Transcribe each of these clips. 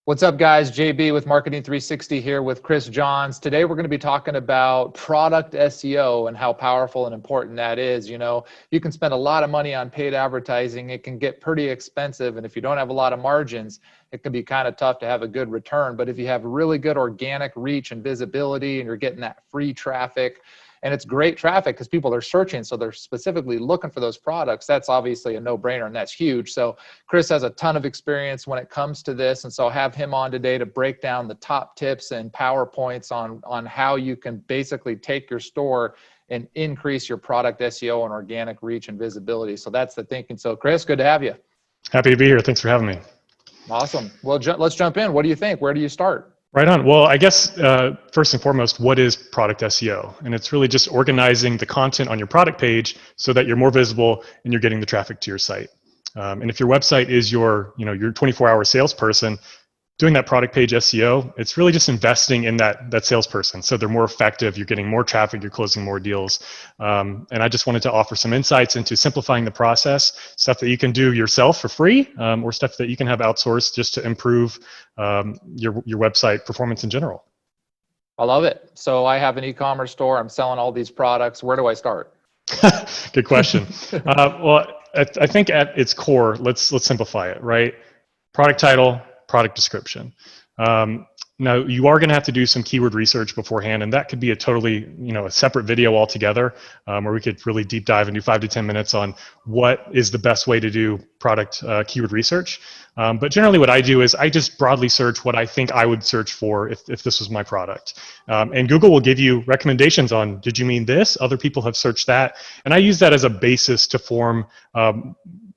What's up, guys? JB with Marketing 360 here with Chris Johns. Today, we're going to be talking about product SEO and how powerful and important that is. You know, you can spend a lot of money on paid advertising. It can get pretty expensive. And if you don't have a lot of margins, it can be kind of tough to have a good return. But if you have really good organic reach and visibility and you're getting that free traffic, and it's great traffic because people are searching, so they're specifically looking for those products, that's obviously a no-brainer, and that's huge. So Chris has a ton of experience when it comes to this, and so I'll have him on today to break down the top tips and PowerPoints on how you can basically take your store and increase your product SEO and organic reach and visibility. So that's the thinking. So Chris, good to have you. Happy to be here. Thanks for having me. Awesome. Well, let's jump in. What do you think? Where do you start? Right on. Well, I guess first and foremost, what is product SEO? And it's really just organizing the content on your product page so that you're more visible and you're getting the traffic to your site. And if your website is your 24-hour salesperson, doing that product page SEO, it's really just investing in that salesperson. So they're more effective, you're getting more traffic, you're closing more deals. And I just wanted to offer some insights into simplifying the process, stuff that you can do yourself for free, or stuff that you can have outsourced just to improve your website performance in general. I love it. So I have an e-commerce store, I'm selling all these products. Where do I start? Good question. Well, I think at its core, let's simplify it, right? Product title, product description. Now you are going to have to do some keyword research beforehand, and that could be a totally, a separate video altogether, where we could really deep dive and do 5 to 10 minutes on what is the best way to do product keyword research. But generally what I do is I just broadly search what I think I would search for if this was my product. And Google will give you recommendations on, did you mean this? Other people have searched that. And I use that as a basis to form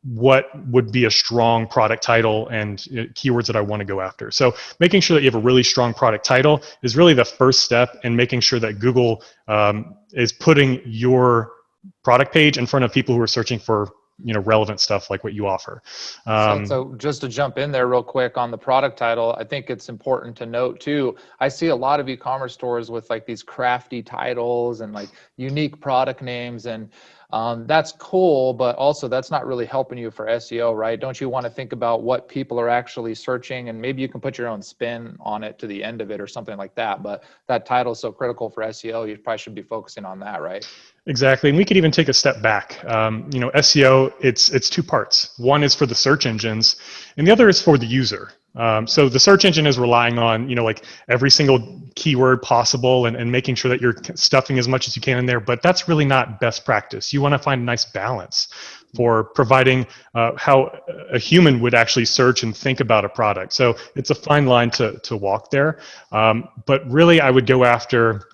what would be a strong product title and keywords that I want to go after. So making sure that you have a really strong product title is really the first step in making sure that Google is putting your product page in front of people who are searching for relevant stuff like what you offer. So just to jump in there real quick on the product title, I think it's important to note too, I see a lot of e-commerce stores with like these crafty titles and like unique product names, and that's cool, but also that's not really helping you for SEO, right? Don't you want to think about what people are actually searching, and maybe you can put your own spin on it to the end of it or something like that, but that title is so critical for SEO, you probably should be focusing on that, right? Exactly, and we could even take a step back. SEO, it's two parts. One is for the search engines, and the other is for the user. So the search engine is relying on, like every single keyword possible and making sure that you're stuffing as much as you can in there, but that's really not best practice. You want to find a nice balance for providing how a human would actually search and think about a product. So it's a fine line to walk there. But really I would go after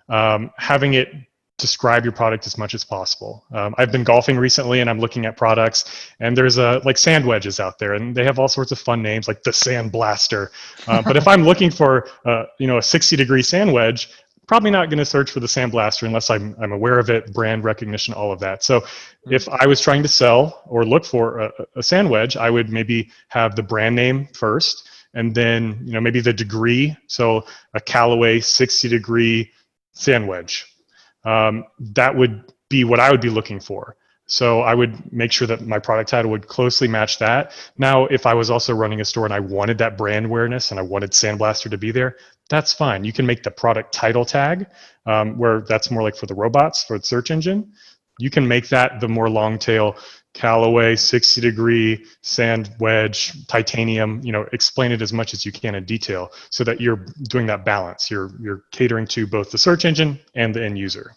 having it describe your product as much as possible. I've been golfing recently and I'm looking at products, and there's like sand wedges out there, and they have all sorts of fun names like the Sand Blaster. But if I'm looking for a 60-degree sand wedge, probably not going to search for the Sand Blaster unless I'm aware of it, brand recognition, all of that. So if I was trying to sell or look for a sand wedge, I would maybe have the brand name first, and then maybe the degree. So a Callaway 60-degree sand wedge. That would be what I would be looking for. So I would make sure that my product title would closely match that. Now, if I was also running a store and I wanted that brand awareness and I wanted Sandblaster to be there, that's fine. You can make the product title tag, where that's more like for the robots, for the search engine. You can make that the more long tail Callaway 60-degree sand wedge titanium. Explain it as much as you can in detail so that you're doing that balance. You're catering to both the search engine and the end user.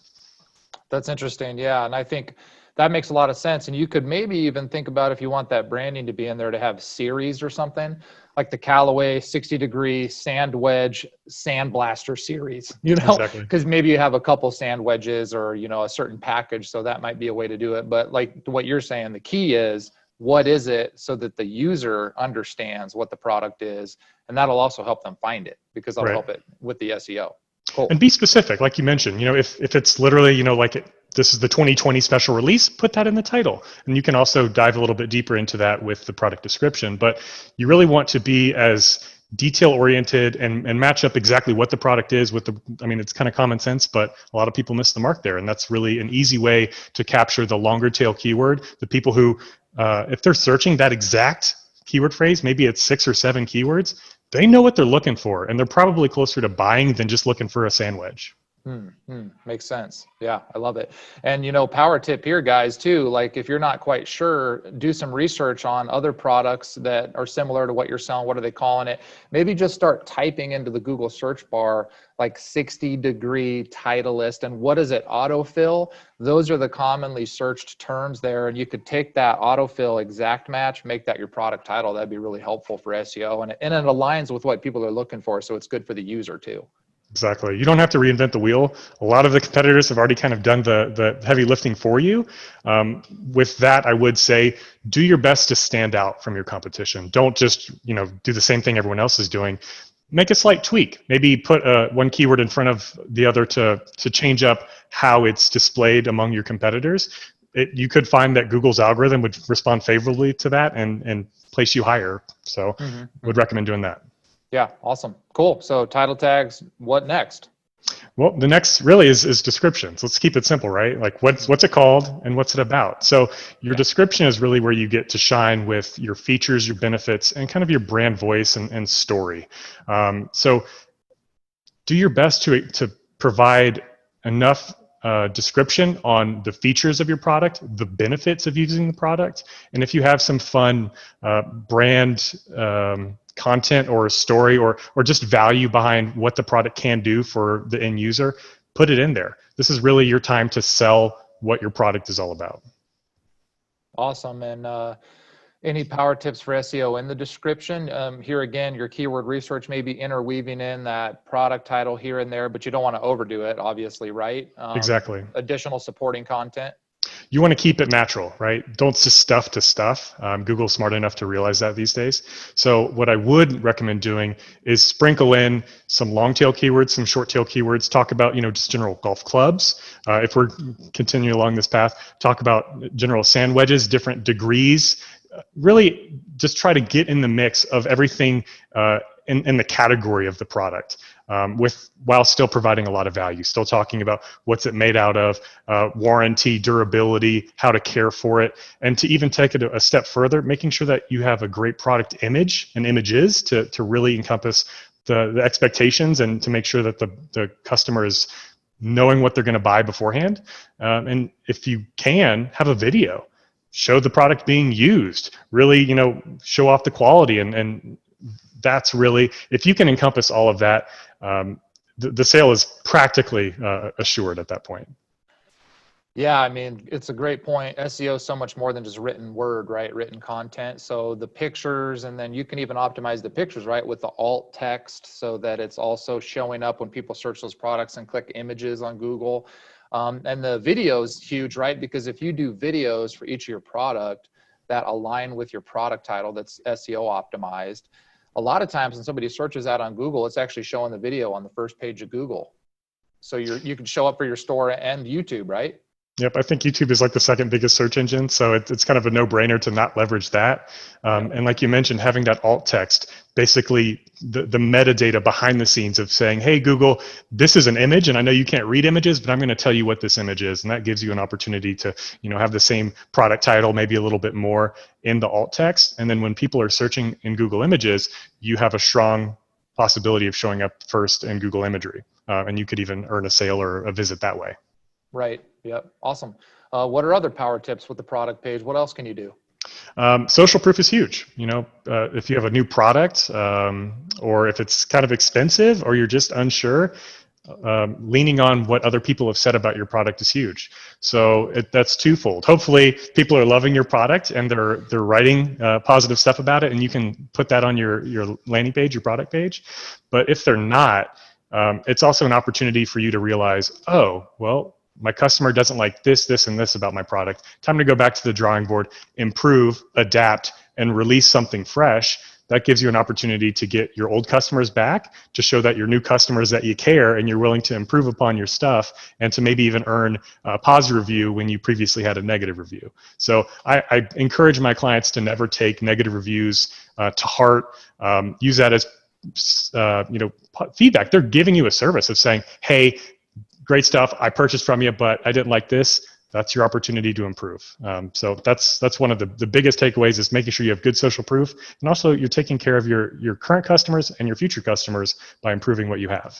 That's interesting. Yeah, and I think that makes a lot of sense. And you could maybe even think about, if you want that branding to be in there, to have series or something like the Callaway 60-degree sand wedge sand blaster series, Exactly. Because maybe you have a couple sand wedges or, a certain package. So that might be a way to do it. But like what you're saying, the key is, what is it, so that the user understands what the product is. And that'll also help them find it, because that'll help it with the SEO. Cool. And be specific, like you mentioned. If it's literally, this is the 2020 special release, put that in the title. And you can also dive a little bit deeper into that with the product description. But you really want to be as detail-oriented and match up exactly what the product is with it's kind of common sense, but a lot of people miss the mark there. And that's really an easy way to capture the longer tail keyword, the people who, if they're searching that exact keyword phrase, maybe it's 6 or 7 keywords, they know what they're looking for, and they're probably closer to buying than just looking for a sandwich. Makes sense. Yeah, I love it. And power tip here, guys, too, like if you're not quite sure, do some research on other products that are similar to what you're selling. What are they calling it? Maybe just start typing into the Google search bar like 60-degree Titleist, and what is it? Autofill. Those are the commonly searched terms there, and you could take that autofill exact match, make that your product title. That'd be really helpful for SEO, and it aligns with what people are looking for, so it's good for the user too. Exactly. You don't have to reinvent the wheel. A lot of the competitors have already kind of done the heavy lifting for you. With that, I would say do your best to stand out from your competition. Don't just do the same thing everyone else is doing. Make a slight tweak. Maybe put one keyword in front of the other to change up how it's displayed among your competitors. You could find that Google's algorithm would respond favorably to that and place you higher. So would recommend doing that. Yeah, awesome. Cool. So title tags, what next? Well, the next really is descriptions. Let's keep it simple, right? Like what's it called and what's it about? So your description is really where you get to shine with your features, your benefits, and kind of your brand voice and story. So do your best to provide enough description on the features of your product, the benefits of using the product, and if you have some fun brand content or a story or just value behind what the product can do for the end user, put it in there. This is really your time to sell what your product is all about. Awesome. And any power tips for SEO in the description? Here again, your keyword research may be interweaving in that product title here and there, but you don't want to overdo it, obviously, right? Exactly. Additional supporting content. You want to keep it natural, right? Don't just stuff to stuff. Google's smart enough to realize that these days. So what I would recommend doing is sprinkle in some long tail keywords, some short tail keywords, talk about, just general golf clubs. If we're continuing along this path, talk about general sand wedges, different degrees. Really just try to get in the mix of everything in the category of the product. While still providing a lot of value, still talking about what's it made out of, warranty, durability, how to care for it, and to even take it a step further, making sure that you have a great product image and images to really encompass the expectations and to make sure that the customer is knowing what they're going to buy beforehand. And if you can, have a video. Show the product being used. Really, show off the quality and that's really, if you can encompass all of that, the sale is practically assured at that point. Yeah, I mean, it's a great point. SEO is so much more than just written word, right? Written content. So the pictures, and then you can even optimize the pictures, right? With the alt text so that it's also showing up when people search those products and click images on Google. And the video is huge, right? Because if you do videos for each of your product that align with your product title that's SEO optimized, a lot of times when somebody searches that on Google, it's actually showing the video on the first page of Google. So you can show up for your store and YouTube, right? Yep, I think YouTube is like the second biggest search engine, so it's kind of a no-brainer to not leverage that. And like you mentioned, having that alt text, basically the metadata behind the scenes of saying, hey, Google, this is an image, and I know you can't read images, but I'm going to tell you what this image is, and that gives you an opportunity to have the same product title, maybe a little bit more in the alt text. And then when people are searching in Google Images, you have a strong possibility of showing up first in Google Imagery, and you could even earn a sale or a visit that way. Right. Yep. Awesome. What are other power tips with the product page? What else can you do? Social proof is huge. If you have a new product or if it's kind of expensive or you're just unsure, leaning on what other people have said about your product is huge. So that's twofold. Hopefully people are loving your product and they're writing positive stuff about it, and you can put that on your landing page, your product page. But if they're not, it's also an opportunity for you to realize, oh, well, my customer doesn't like this, this, and this about my product. Time to go back to the drawing board, improve, adapt, and release something fresh. That gives you an opportunity to get your old customers back, to show that your new customers that you care and you're willing to improve upon your stuff, and to maybe even earn a positive review when you previously had a negative review. So I encourage my clients to never take negative reviews to heart. Use that as feedback. They're giving you a service of saying, hey, great stuff, I purchased from you, but I didn't like this. that's your opportunity to improve. So that's one of the biggest takeaways, is making sure you have good social proof, and also you're taking care of your current customers and your future customers by improving what you have.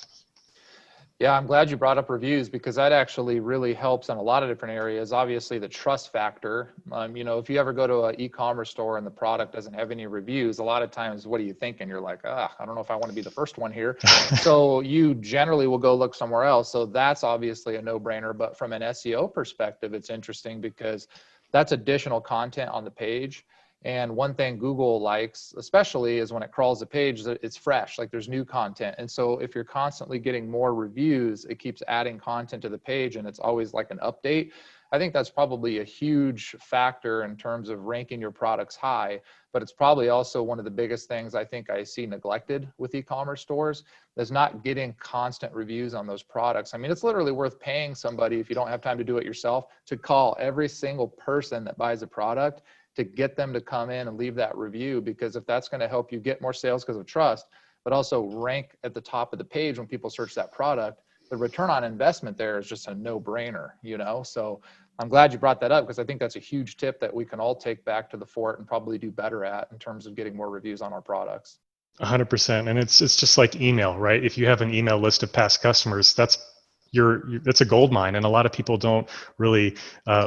Yeah, I'm glad you brought up reviews, because that actually really helps in a lot of different areas. Obviously, the trust factor. If you ever go to an e-commerce store and the product doesn't have any reviews, a lot of times, what do you think? And you're like, I don't know if I want to be the first one here. So you generally will go look somewhere else. So that's obviously a no-brainer. But from an SEO perspective, it's interesting because that's additional content on the page. And one thing Google likes, especially, is when it crawls a page, that it's fresh, like there's new content. And so if you're constantly getting more reviews, it keeps adding content to the page, and it's always like an update. I think that's probably a huge factor in terms of ranking your products high, but it's probably also one of the biggest things I think I see neglected with e-commerce stores, is not getting constant reviews on those products. I mean, it's literally worth paying somebody, if you don't have time to do it yourself, to call every single person that buys a product to get them to come in and leave that review, because if that's going to help you get more sales because of trust, but also rank at the top of the page when people search that product, the return on investment there is just a no-brainer, So I'm glad you brought that up, because I think that's a huge tip that we can all take back to the fort and probably do better at in terms of getting more reviews on our products. 100%. And it's just like email, right? If you have an email list of past customers, that's a gold mine, and a lot of people don't really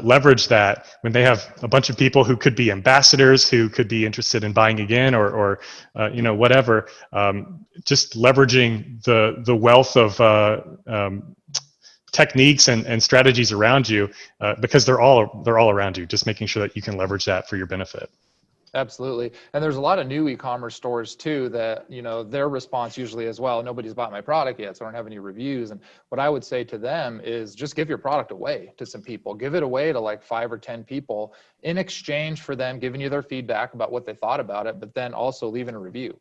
leverage that when they have a bunch of people who could be ambassadors, who could be interested in buying again, or whatever. Just leveraging the wealth of techniques and strategies around you, because they're all around you. Just making sure that you can leverage that for your benefit. Absolutely. And there's a lot of new e-commerce stores too that, their response usually is, well, nobody's bought my product yet, so I don't have any reviews. And what I would say to them is just give your product away to some people. Give it away to like 5 or 10 people in exchange for them giving you their feedback about what they thought about it, but then also leaving a review,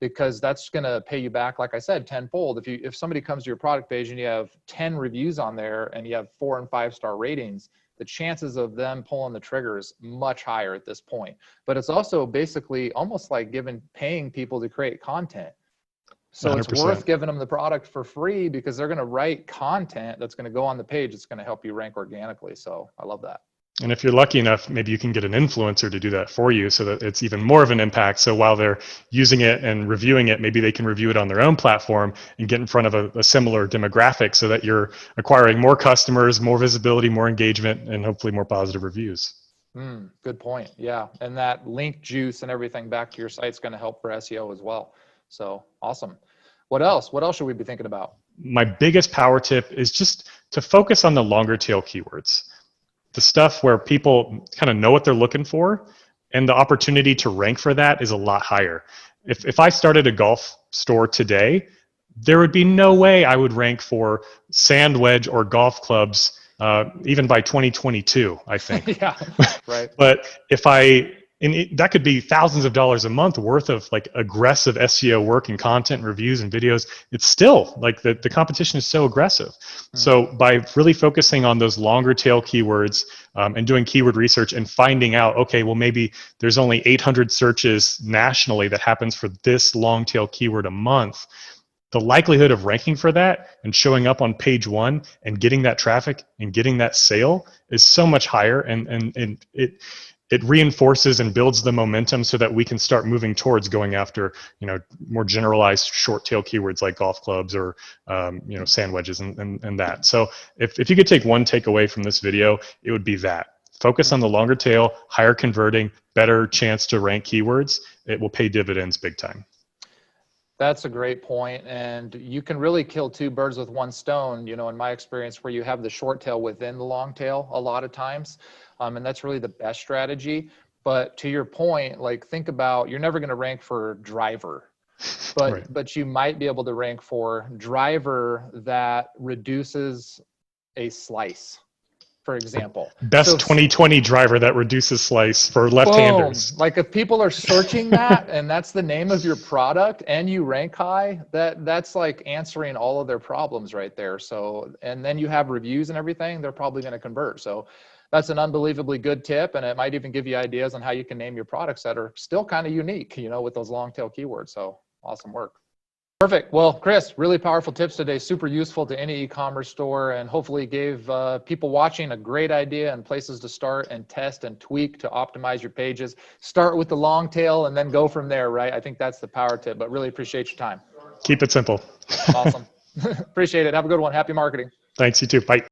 because that's going to pay you back, like I said, tenfold. If somebody comes to your product page and you have 10 reviews on there and you have 4 and 5 star ratings, the chances of them pulling the trigger is much higher at this point. But it's also basically almost like paying people to create content. So 100%. It's worth giving them the product for free, because they're going to write content that's going to go on the page. It's going to help you rank organically. So I love that. And if you're lucky enough, maybe you can get an influencer to do that for you, so that it's even more of an impact. So while they're using it and reviewing it, maybe they can review it on their own platform and get in front of a similar demographic, so that you're acquiring more customers, more visibility, more engagement, and hopefully more positive reviews. Good point. Yeah. And that link juice and everything back to your site is going to help for SEO as well. So awesome. What else? What else should we be thinking about? My biggest power tip is just to focus on the longer tail keywords. The stuff where people kind of know what they're looking for, and the opportunity to rank for that is a lot higher. If I started a golf store today, there would be no way I would rank for sand wedge or golf clubs, even by 2022, I think. Yeah, right. But that could be thousands of dollars a month worth of like aggressive SEO work and content, reviews and videos. It's still like the competition is so aggressive. So by really focusing on those longer tail keywords, and doing keyword research and finding out, okay, well, maybe there's only 800 searches nationally that happens for this long tail keyword a month. The likelihood of ranking for that and showing up on page 1 and getting that traffic and getting that sale is so much higher, and it reinforces and builds the momentum, so that we can start moving towards going after, more generalized short tail keywords like golf clubs or, sand wedges and that. So if you could take one takeaway from this video, it would be that. Focus on the longer tail, higher converting, better chance to rank keywords. It will pay dividends big time. That's a great point. And you can really kill 2 birds with 1 stone, in my experience, where you have the short tail within the long tail a lot of times. And that's really the best strategy. But to your point, like, think about, you're never going to rank for driver, but you might be able to rank for driver that reduces a slice, for example. Best 2020 driver that reduces slice for left-handers. Boom. Like, if people are searching that and that's the name of your product and you rank high, that's like answering all of their problems right there. So, and then you have reviews and everything, they're probably going to convert. So that's an unbelievably good tip. And it might even give you ideas on how you can name your products that are still kind of unique, with those long tail keywords. So awesome work. Perfect. Well, Chris, really powerful tips today, super useful to any e-commerce store, and hopefully gave people watching a great idea and places to start and test and tweak to optimize your pages. Start with the long tail and then go from there, right? I think that's the power tip, but really appreciate your time. Keep it simple. Awesome. Appreciate it. Have a good one. Happy marketing. Thanks, you too. Bye.